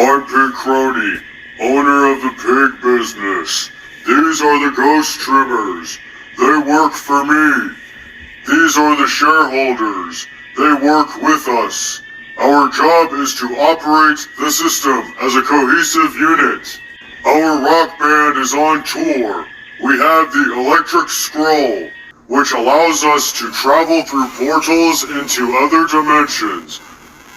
I'm Pig Crony, owner of the pig business. These are the ghost trimmers. They work for me. These are the shareholders. They work with us. Our job is to operate the system as a cohesive unit. Our rock band is on tour. We have the Electric Scroll, which allows us to travel through portals into other dimensions.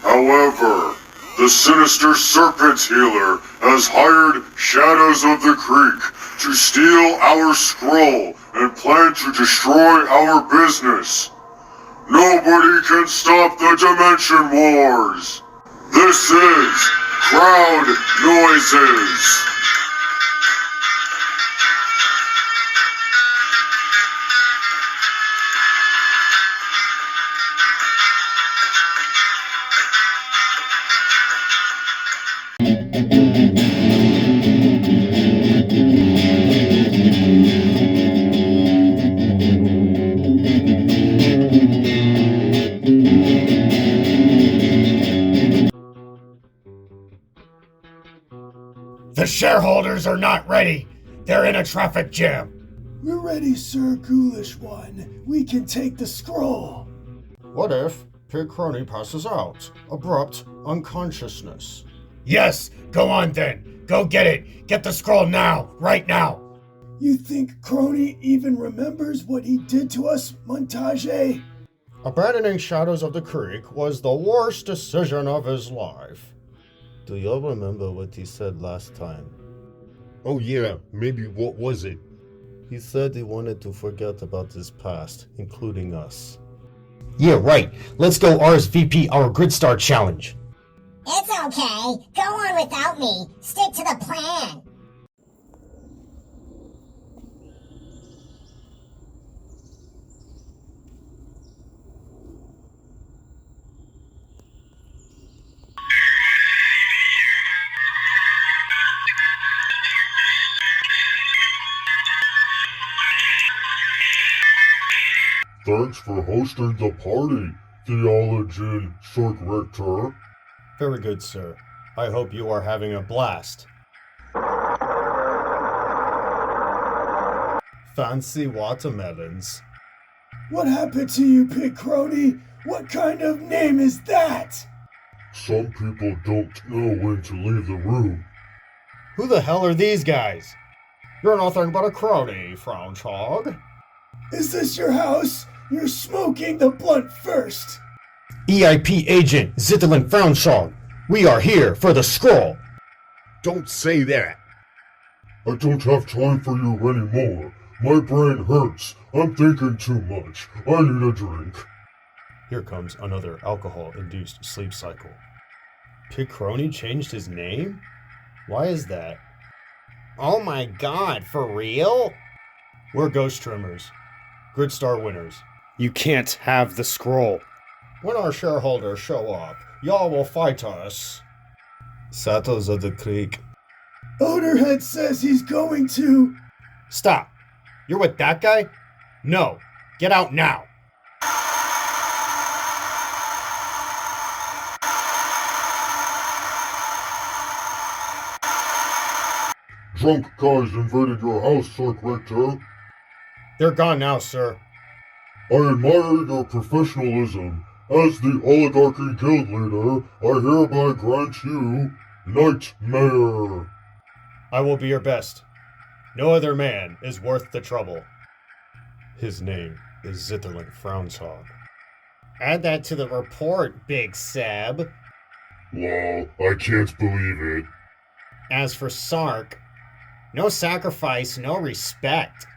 However, the sinister Serpent Healer has hired Shadows of the Creek to steal our scroll and plan to destroy our business. Nobody can stop the Dimension Wars. This is Crowd Noises. The shareholders are not ready. They're in a traffic jam. We're ready, Sir Ghoulish One. We can take the scroll. What if Pig Crony passes out? Abrupt unconsciousness. Yes, go on then. Go get it. Get the scroll now, right now. You think Crony even remembers what he did to us, Montage? Abandoning Shadows of the Creek was the worst decision of his life. Do y'all remember what he said last time? Oh yeah, maybe what was it? He said he wanted to forget about his past, including us. Yeah, right. Let's go RSVP our Grid Star Challenge. It's okay. Go on without me. Stick to the plan. Thanks for hosting the party, Theologian Cirque Rector. Very good, sir. I hope you are having a blast. Fancy watermelons. What happened to you, Pig Crony? What kind of name is that? Some people don't know when to leave the room. Who the hell are these guys? You're nothing but a crony, Frownchog. Is this your house? You're smoking the blunt first. EIP agent Zitterlin Frownshog. We are here for the scroll. Don't say that. I don't have time for you anymore. My brain hurts. I'm thinking too much. I need a drink. Here comes another alcohol-induced sleep cycle. Pig Crony changed his name? Why is that? Oh my god, for real? We're Ghost Trimmers. Grid Star winners. You can't have the scroll. When our shareholders show up, y'all will fight us. Shadows of the Creek. Ownerhead says he's going to... Stop. You're with that guy? No. Get out now. Drunk guys invaded your house, Cirque Rector. They're gone now, sir. I admire your professionalism. As the Oligarchy Guild leader, I hereby grant you Nightmare. I will be your best. No other man is worth the trouble. His name is Zitterlin Frownshog. Add that to the report, Big Seb. Lol, I can't believe it. As for Sark, no sacrifice, no respect.